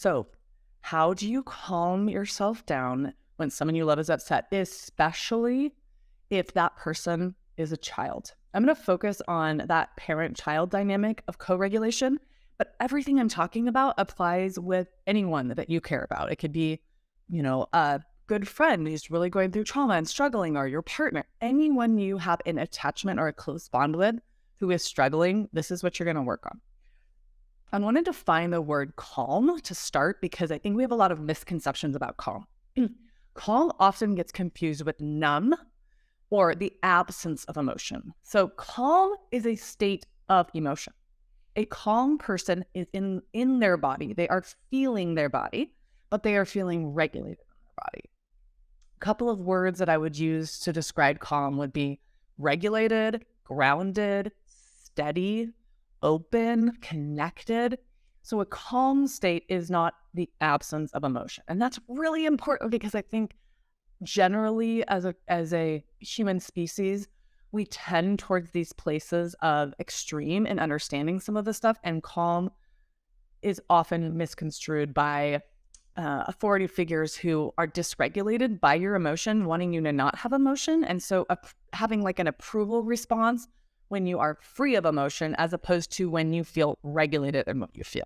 So, how do you calm yourself down when someone you love is upset, especially if that person is a child? I'm going to focus on that parent-child dynamic of co-regulation, but everything I'm talking about applies with anyone that you care about. It could be, a good friend who's really going through trauma and struggling, or your partner, anyone you have an attachment or a close bond with who is struggling. This is what you're going to work on. I wanted to find the word calm to start because I think we have a lot of misconceptions about calm. Calm often gets confused with numb or the absence of emotion. So calm is a state of emotion. A calm person is in their body. They are feeling their body, but they are feeling regulated in their body. A couple of words that I would use to describe calm would be regulated, grounded, steady, open, connected. So a calm state is not the absence of emotion. And that's really important because I think generally as a human species, we tend towards these places of extreme in understanding some of the stuff, and calm is often misconstrued by authority figures who are dysregulated by your emotion, wanting you to not have emotion. And so having like an approval response when you are free of emotion, as opposed to when you feel regulated in what you feel.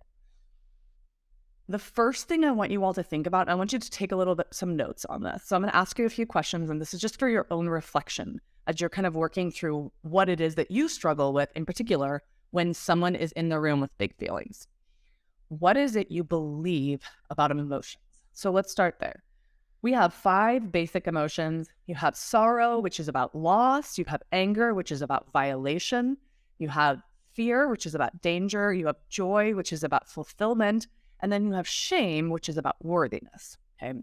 The first thing I want you all to think about, I want you to take some notes on this. So I'm going to ask you a few questions, and this is just for your own reflection as you're kind of working through what it is that you struggle with in particular when someone is in the room with big feelings. What is it you believe about emotions? So let's start there. We have 5 basic emotions. You have sorrow, which is about loss. You have anger, which is about violation. You have fear, which is about danger. You have joy, which is about fulfillment. And then you have shame, which is about worthiness. Okay.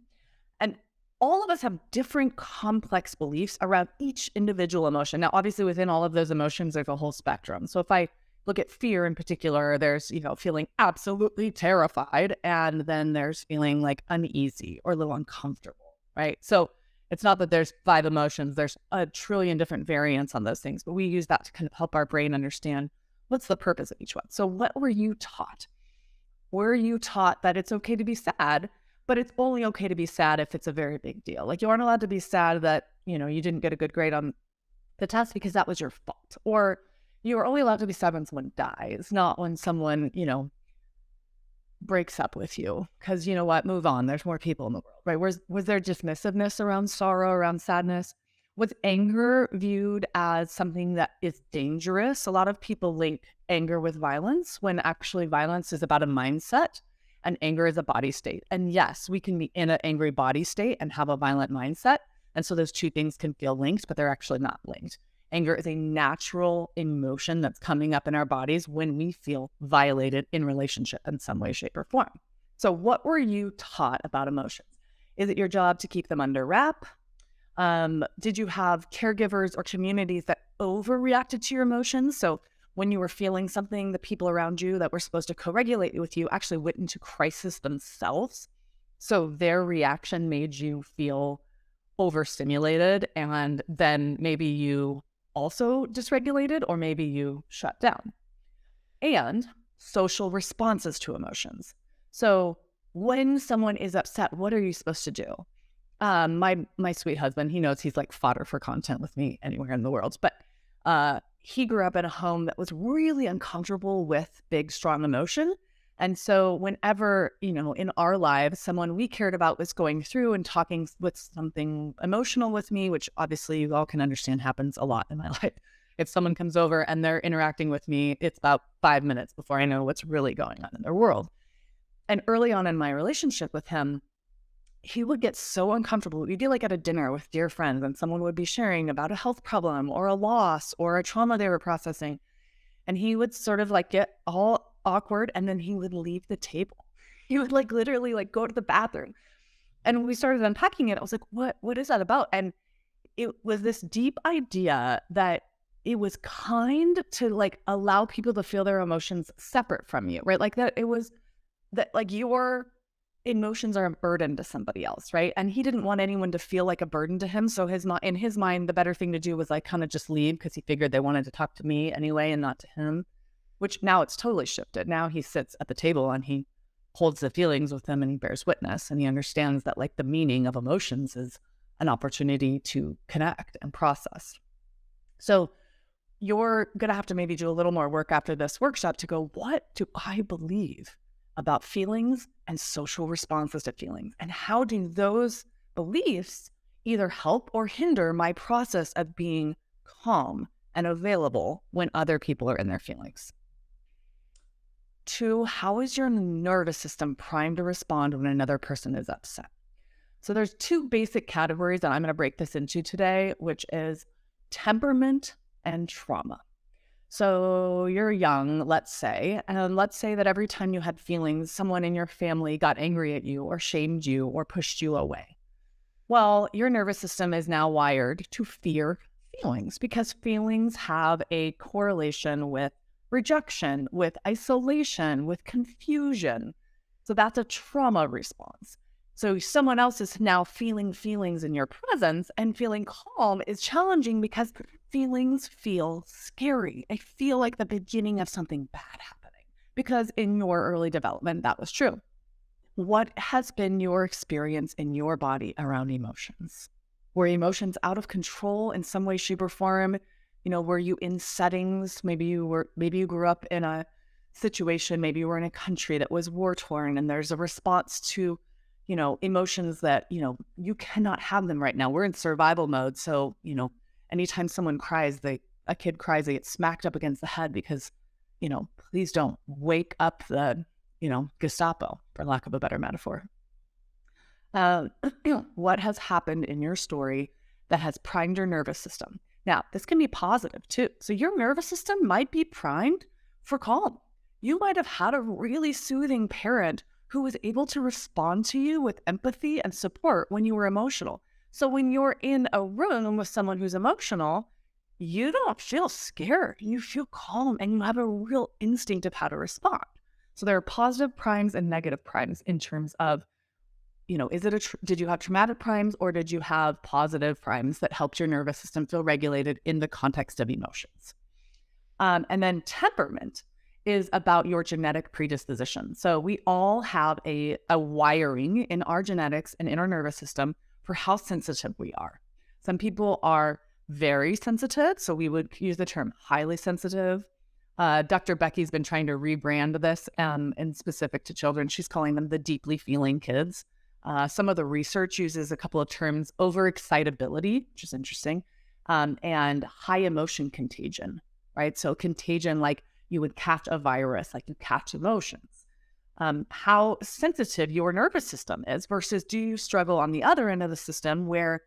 And all of us have different complex beliefs around each individual emotion. Now, obviously, within all of those emotions, there's a whole spectrum. So if I look at fear in particular, there's, feeling absolutely terrified, and then there's feeling like uneasy or a little uncomfortable, right? So it's not that there's 5 emotions, there's a trillion different variants on those things, but we use that to kind of help our brain understand what's the purpose of each one. So what were you taught? Were you taught that it's okay to be sad, but it's only okay to be sad if it's a very big deal? Like, you aren't allowed to be sad that, you didn't get a good grade on the test because that was your fault. Or you are only allowed to be sad when someone dies, not when someone, breaks up with you. Because you know what? Move on. There's more people in the world, right? Was there dismissiveness around sorrow, around sadness? Was anger viewed as something that is dangerous? A lot of people link anger with violence when actually violence is about a mindset and anger is a body state. And yes, we can be in an angry body state and have a violent mindset. And so those two things can feel linked, but they're actually not linked. Anger is a natural emotion that's coming up in our bodies when we feel violated in relationship in some way, shape, or form. So what were you taught about emotions? Is it your job to keep them under wrap? Did you have caregivers or communities that overreacted to your emotions? So when you were feeling something, the people around you that were supposed to co-regulate with you actually went into crisis themselves. So their reaction made you feel overstimulated, and then maybe you also dysregulated, or maybe you shut down. And social responses to emotions. So when someone is upset, what are you supposed to do? My sweet husband, he knows he's like fodder for content with me anywhere in the world, but he grew up in a home that was really uncomfortable with big, strong emotion. And so whenever, in our lives, someone we cared about was going through and talking with something emotional with me, which obviously you all can understand happens a lot in my life. If someone comes over and they're interacting with me, it's about 5 minutes before I know what's really going on in their world. And early on in my relationship with him, he would get so uncomfortable. We'd be like at a dinner with dear friends and someone would be sharing about a health problem or a loss or a trauma they were processing. And he would sort of like get all awkward, and then he would leave the table. He would like literally like go to the bathroom. And when we started unpacking it, I was like, what is that about? And it was this deep idea that it was kind to like allow people to feel their emotions separate from you, right? Like that it was that like your emotions are a burden to somebody else, right? And he didn't want anyone to feel like a burden to him. So in his mind, the better thing to do was like kind of just leave, because he figured they wanted to talk to me anyway and not to him, which now it's totally shifted. Now he sits at the table and he holds the feelings with them and he bears witness, and he understands that like the meaning of emotions is an opportunity to connect and process. So you're going to have to maybe do a little more work after this workshop to go, what do I believe about feelings and social responses to feelings? And how do those beliefs either help or hinder my process of being calm and available when other people are in their feelings? 2, how is your nervous system primed to respond when another person is upset? So there's 2 basic categories that I'm going to break this into today, which is temperament and trauma. So you're young, let's say, and let's say that every time you had feelings, someone in your family got angry at you or shamed you or pushed you away. Well, your nervous system is now wired to fear feelings because feelings have a correlation with rejection, with isolation, with confusion. So that's a trauma response. So someone else is now feeling feelings in your presence, and feeling calm is challenging because feelings feel scary. I feel like the beginning of something bad happening because in your early development, that was true. What has been your experience in your body around emotions? Were emotions out of control in some way, shape, or form? Were you in settings? Maybe you grew up in a situation, maybe you were in a country that was war-torn, and there's a response to, emotions that, you cannot have them right now. We're in survival mode. So, anytime someone cries, a kid cries, they get smacked up against the head because, please don't wake up the, Gestapo, for lack of a better metaphor. What has happened in your story that has primed your nervous system? Now, this can be positive too. So your nervous system might be primed for calm. You might have had a really soothing parent who was able to respond to you with empathy and support when you were emotional. So when you're in a room with someone who's emotional, you don't feel scared. You feel calm and you have a real instinct of how to respond. So there are positive primes and negative primes in terms of, did you have traumatic primes or did you have positive primes that helped your nervous system feel regulated in the context of emotions? And then temperament is about your genetic predisposition. So we all have a wiring in our genetics and in our nervous system for how sensitive we are. Some people are very sensitive, so we would use the term highly sensitive. Dr. Becky's been trying to rebrand this and specific to children. She's calling them the deeply feeling kids. Some of the research uses a couple of terms, overexcitability, which is interesting, and high emotion contagion, right? So contagion, like you would catch a virus, like you catch emotions. How sensitive your nervous system is versus do you struggle on the other end of the system where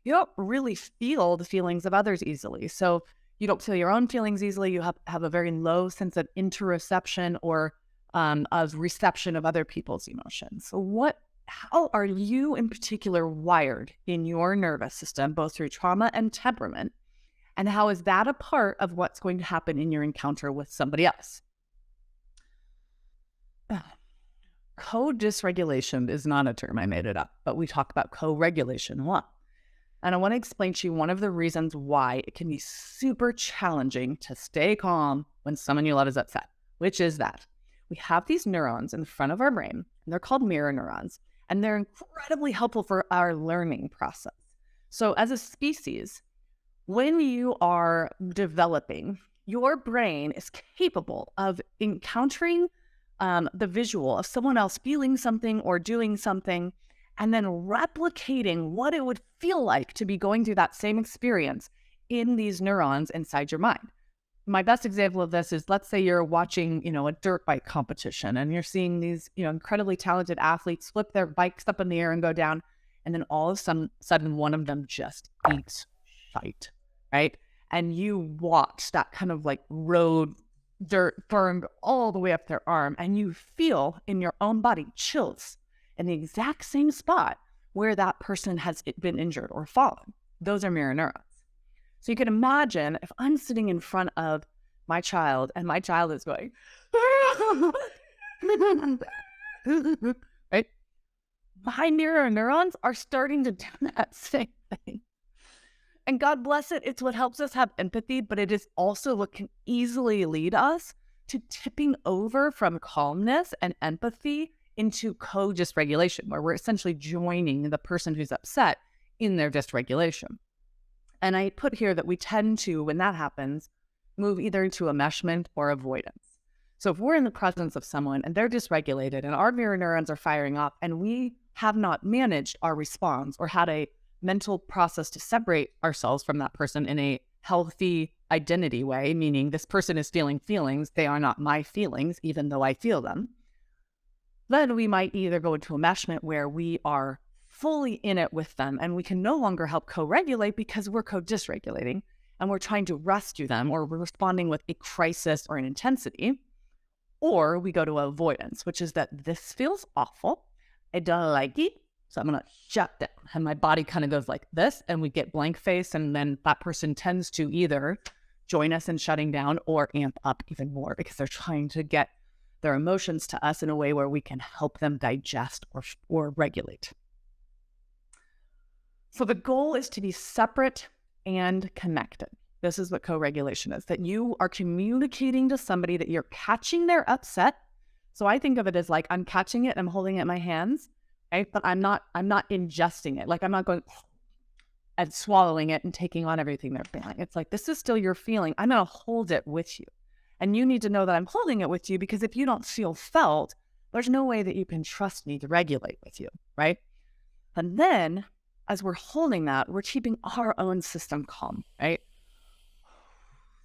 you don't really feel the feelings of others easily. So you don't feel your own feelings easily. You have a very low sense of interoception or of reception of other people's emotions. So how are you in particular wired in your nervous system, both through trauma and temperament? And how is that a part of what's going to happen in your encounter with somebody else? Co-dysregulation is not a term, I made it up, but we talk about co-regulation a lot. And I want to explain to you one of the reasons why it can be super challenging to stay calm when someone you love is upset, which is that we have these neurons in the front of our brain, and they're called mirror neurons, and they're incredibly helpful for our learning process. So as a species, when you are developing, your brain is capable of encountering the visual of someone else feeling something or doing something, and then replicating what it would feel like to be going through that same experience in these neurons inside your mind. My best example of this is, let's say you're watching, a dirt bike competition and you're seeing these, incredibly talented athletes flip their bikes up in the air and go down. And then all of a sudden one of them just eats shite, right? And you watch that kind of like road dirt burned all the way up their arm, and you feel in your own body chills in the exact same spot where that person has been injured or fallen. Those are mirror neurons. So you can imagine if I'm sitting in front of my child and my child is going, right? My mirror neurons are starting to do that same thing. And God bless it, it's what helps us have empathy, but it is also what can easily lead us to tipping over from calmness and empathy into co-dysregulation, where we're essentially joining the person who's upset in their dysregulation. And I put here that we tend to, when that happens, move either into enmeshment or avoidance. So if we're in the presence of someone and they're dysregulated and our mirror neurons are firing off and we have not managed our response or had a mental process to separate ourselves from that person in a healthy identity way, meaning this person is feeling feelings, they are not my feelings, even though I feel them, then we might either go into enmeshment where we are fully in it with them and we can no longer help co-regulate because we're co-dysregulating and we're trying to rescue them or we're responding with a crisis or an intensity. Or we go to avoidance, which is that this feels awful. I don't like it. So I'm going to shut down. And my body kind of goes like this and we get blank face. And then that person tends to either join us in shutting down or amp up even more because they're trying to get their emotions to us in a way where we can help them digest or regulate. So the goal is to be separate and connected. This is what co-regulation is, that you are communicating to somebody that you're catching their upset. So I think of it as like I'm catching it, I'm holding it in my hands, right? But I'm not ingesting it. Like I'm not going and swallowing it and taking on everything they're feeling. It's like, this is still your feeling. I'm going to hold it with you. And you need to know that I'm holding it with you because if you don't feel felt, there's no way that you can trust me to regulate with you, right? And then as we're holding that, we're keeping our own system calm, right?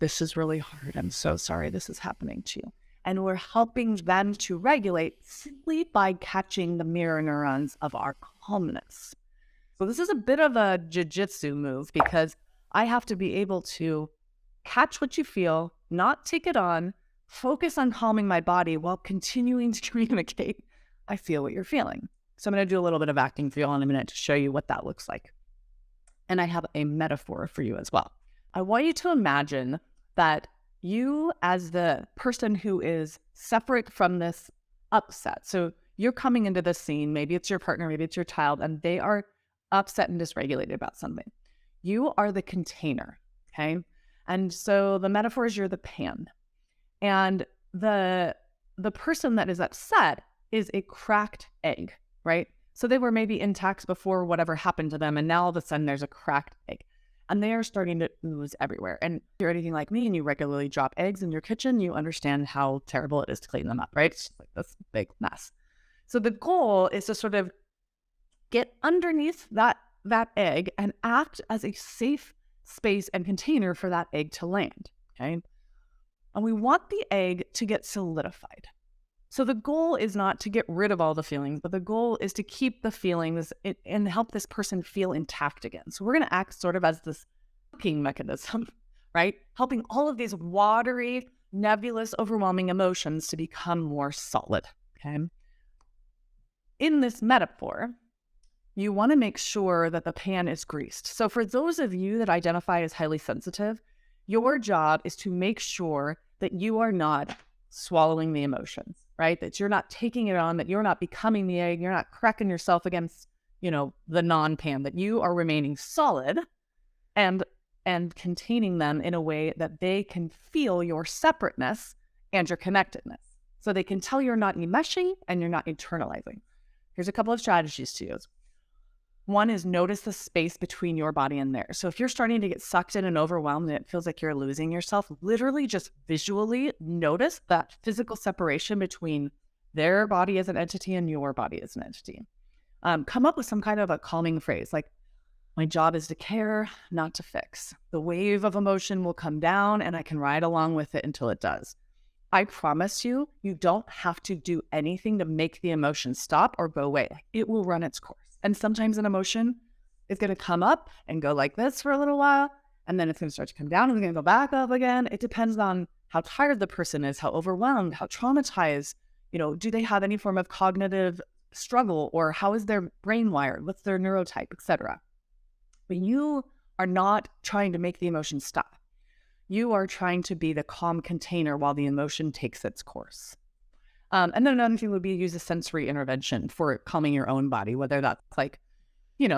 This is really hard. I'm so sorry this is happening to you. And we're helping them to regulate simply by catching the mirror neurons of our calmness. So this is a bit of a jiu-jitsu move because I have to be able to catch what you feel, not take it on, focus on calming my body while continuing to communicate, I feel what you're feeling. So I'm going to do a little bit of acting for you all in a minute to show you what that looks like. And I have a metaphor for you as well. I want you to imagine that you, as the person who is separate from this upset, so you're coming into this scene, maybe it's your partner, maybe it's your child, and they are upset and dysregulated about something. You are the container, okay? And so the metaphor is you're the pan. And the person that is upset is a cracked egg, right? So they were maybe intact before whatever happened to them, and now all of a sudden there's a cracked egg. And they are starting to ooze everywhere. And if you're anything like me and you regularly drop eggs in your kitchen, you understand how terrible it is to clean them up, right? It's like this big mess. So the goal is to sort of get underneath that egg and act as a safe space and container for that egg to land, okay? And we want the egg to get solidified. So the goal is not to get rid of all the feelings, but the goal is to keep the feelings and help this person feel intact again. So we're going to act sort of as this cooking mechanism, right? Helping all of these watery, nebulous, overwhelming emotions to become more solid, okay? In this metaphor, you want to make sure that the pan is greased. So for those of you that identify as highly sensitive, your job is to make sure that you are not swallowing the emotions, right? That you're not taking it on, that you're not becoming the egg, you're not cracking yourself against, the non-pan, that you are remaining solid and containing them in a way that they can feel your separateness and your connectedness. So they can tell you're not enmeshing and you're not internalizing. Here's a couple of strategies to use. One is notice the space between your body and theirs. So if you're starting to get sucked in and overwhelmed and it feels like you're losing yourself, literally just visually notice that physical separation between their body as an entity and your body as an entity. Come up with some kind of a calming phrase like, my job is to care, not to fix. The wave of emotion will come down and I can ride along with it until it does. I promise you, you don't have to do anything to make the emotion stop or go away. It will run its course. And sometimes an emotion is going to come up and go like this for a little while, and then it's going to start to come down and it's going to go back up again. It depends on how tired the person is, how overwhelmed, how traumatized, do they have any form of cognitive struggle, or how is their brain wired, what's their neurotype, etc. But you are not trying to make the emotion stop. You are trying to be the calm container while the emotion takes its course. And then another thing would be use a sensory intervention for calming your own body, whether that's like,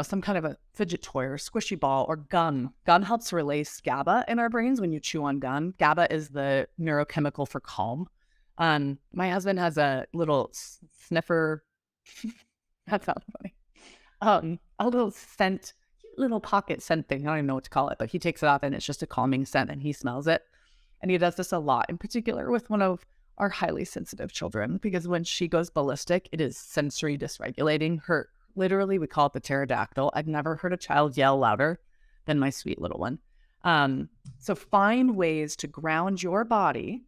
some kind of a fidget toy or squishy ball or gum. Gum helps release GABA in our brains when you chew on gum. GABA is the neurochemical for calm. My husband has a little sniffer. That sounds funny. A little scent, little pocket scent thing. I don't even know what to call it, but he takes it off and it's just a calming scent and he smells it. And he does this a lot, in particular with one of our highly sensitive children, because when she goes ballistic, it is sensory dysregulating. Her, literally, we call it the pterodactyl. I've never heard a child yell louder than my sweet little one. So find ways to ground your body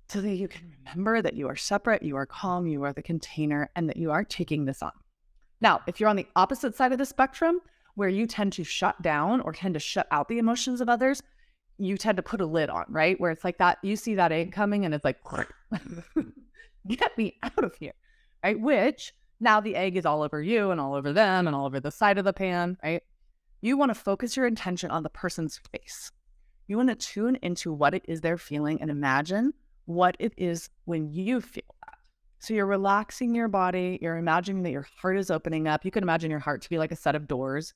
so that you can remember that you are separate, you are calm, you are the container, and that you are taking this on. Now, if you're on the opposite side of the spectrum, where you tend to shut down or tend to shut out the emotions of others, you tend to put a lid on, right? Where it's like that, you see that egg coming and it's like, get me out of here, right? Which now the egg is all over you and all over them and all over the side of the pan, right? You want to focus your intention on the person's face. You want to tune into what it is they're feeling and imagine what it is when you feel that. So you're relaxing your body. You're imagining that your heart is opening up. You can imagine your heart to be like a set of doors,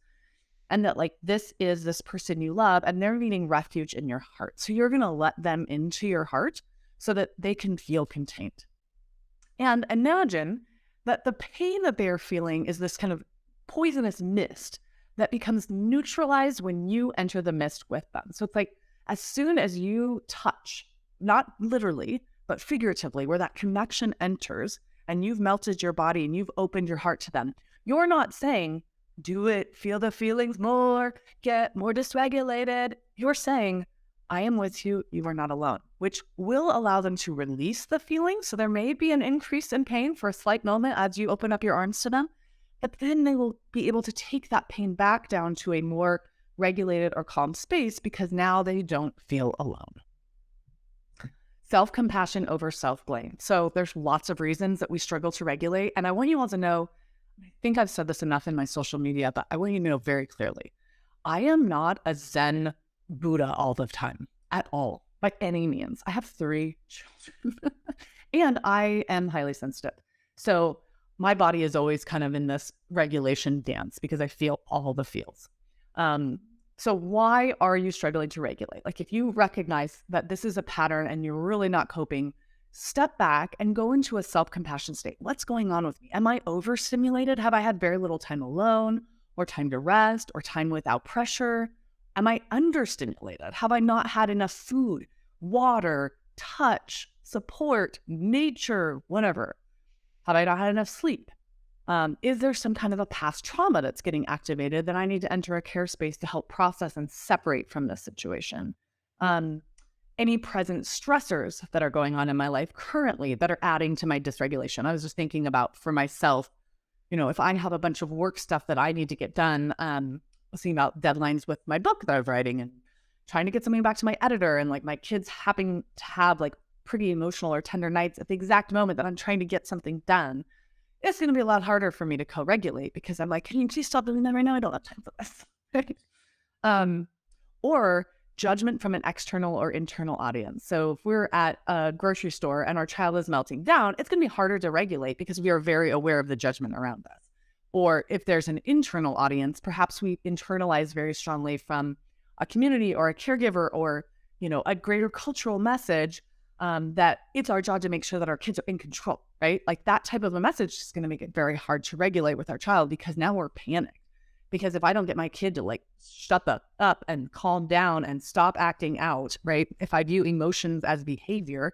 and that like this is this person you love and they're needing refuge in your heart. So you're going to let them into your heart so that they can feel contained. And imagine that the pain that they're feeling is this kind of poisonous mist that becomes neutralized when you enter the mist with them. So it's like as soon as you touch, not literally, but figuratively, where that connection enters and you've melted your body and you've opened your heart to them, you're not saying, do it, feel the feelings more, get more dysregulated. You're saying, I am with you, you are not alone, which will allow them to release the feelings. So there may be an increase in pain for a slight moment as you open up your arms to them, but then they will be able to take that pain back down to a more regulated or calm space because now they don't feel alone. Self-compassion over self-blame. So there's lots of reasons that we struggle to regulate. And I want you all to know, I think I've said this enough in my social media, but I want you to know very clearly, I am not a Zen Buddha all the time at all, by any means. I have 3 children and I am highly sensitive. So my body is always kind of in this regulation dance because I feel all the feels. So why are you struggling to regulate? Like if you recognize that this is a pattern and you're really not coping, step back and go into a self-compassion state. What's going on with me? Am I overstimulated? Have I had very little time alone or time to rest or time without pressure? Am I understimulated? Have I not had enough food, water, touch, support, nature, whatever? Have I not had enough sleep? Is there some kind of a past trauma that's getting activated that I need to enter a care space to help process and separate from this situation? Any present stressors that are going on in my life currently that are adding to my dysregulation? I was just thinking about for myself, if I have a bunch of work stuff that I need to get done, thinking about deadlines with my book that I was writing and trying to get something back to my editor, and like my kids having to have like pretty emotional or tender nights at the exact moment that I'm trying to get something done. It's going to be a lot harder for me to co-regulate because I'm like, can you please stop doing that right now? I don't have time for this. Or judgment from an external or internal audience. So if we're at a grocery store and our child is melting down, it's going to be harder to regulate because we are very aware of the judgment around us. Or if there's an internal audience, perhaps we internalize very strongly from a community or a caregiver or, a greater cultural message that it's our job to make sure that our kids are in control, right? Like that type of a message is going to make it very hard to regulate with our child because now we're panicked. Because if I don't get my kid to like shut up and calm down and stop acting out, right? If I view emotions as behavior,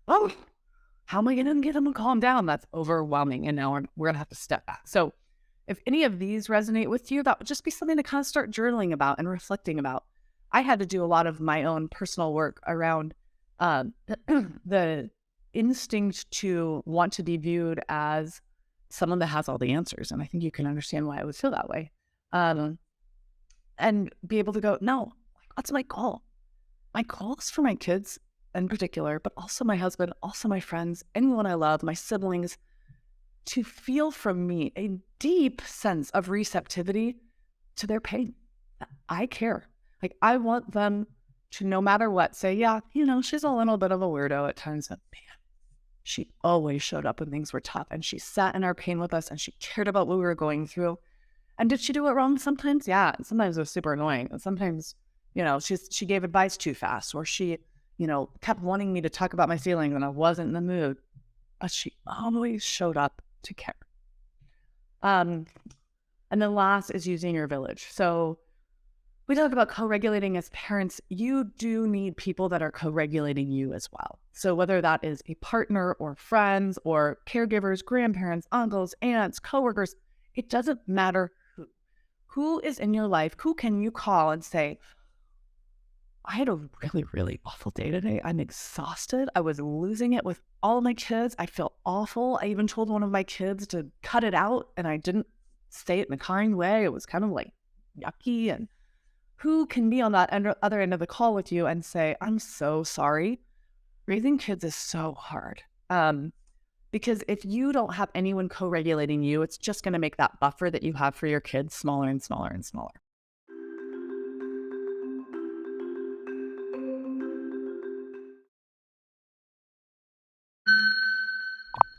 how am I going to get them to calm down? That's overwhelming. And now we're going to have to step back. So if any of these resonate with you, that would just be something to kind of start journaling about and reflecting about. I had to do a lot of my own personal work around the instinct to want to be viewed as someone that has all the answers. And I think you can understand why I would feel that way. And be able to go, no, what's my goal? My goal is for my kids in particular, but also my husband, also my friends, anyone I love, my siblings, to feel from me a deep sense of receptivity to their pain. I care. Like I want them to, no matter what, say, yeah, she's a little bit of a weirdo at times, but man, she always showed up when things were tough and she sat in our pain with us and she cared about what we were going through. And did she do it wrong sometimes? Yeah. Sometimes it was super annoying. And sometimes, she gave advice too fast, or she, kept wanting me to talk about my feelings and I wasn't in the mood. But she always showed up to care. And then last is using your village. So we talk about co-regulating as parents. You do need people that are co-regulating you as well. So whether that is a partner or friends or caregivers, grandparents, uncles, aunts, coworkers, it doesn't matter who. Who is in your life? Who can you call and say, I had a really, really awful day today. I'm exhausted. I was losing it with all of my kids. I feel awful. I even told one of my kids to cut it out and I didn't say it in a kind way. It was kind of like yucky. And who can be on that other end of the call with you and say, I'm so sorry. Raising kids is so hard. Because if you don't have anyone co-regulating you, it's just going to make that buffer that you have for your kids smaller and smaller and smaller.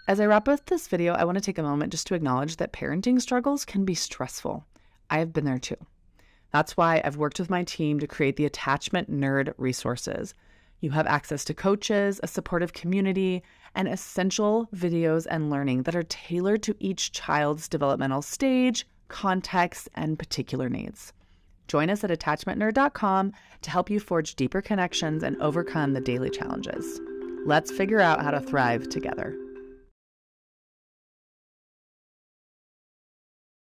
As I wrap up this video, I want to take a moment just to acknowledge that parenting struggles can be stressful. I have been there too. That's why I've worked with my team to create the Attachment Nerd resources. You have access to coaches, a supportive community, and essential videos and learning that are tailored to each child's developmental stage, context, and particular needs. Join us at attachmentnerd.com to help you forge deeper connections and overcome the daily challenges. Let's figure out how to thrive together.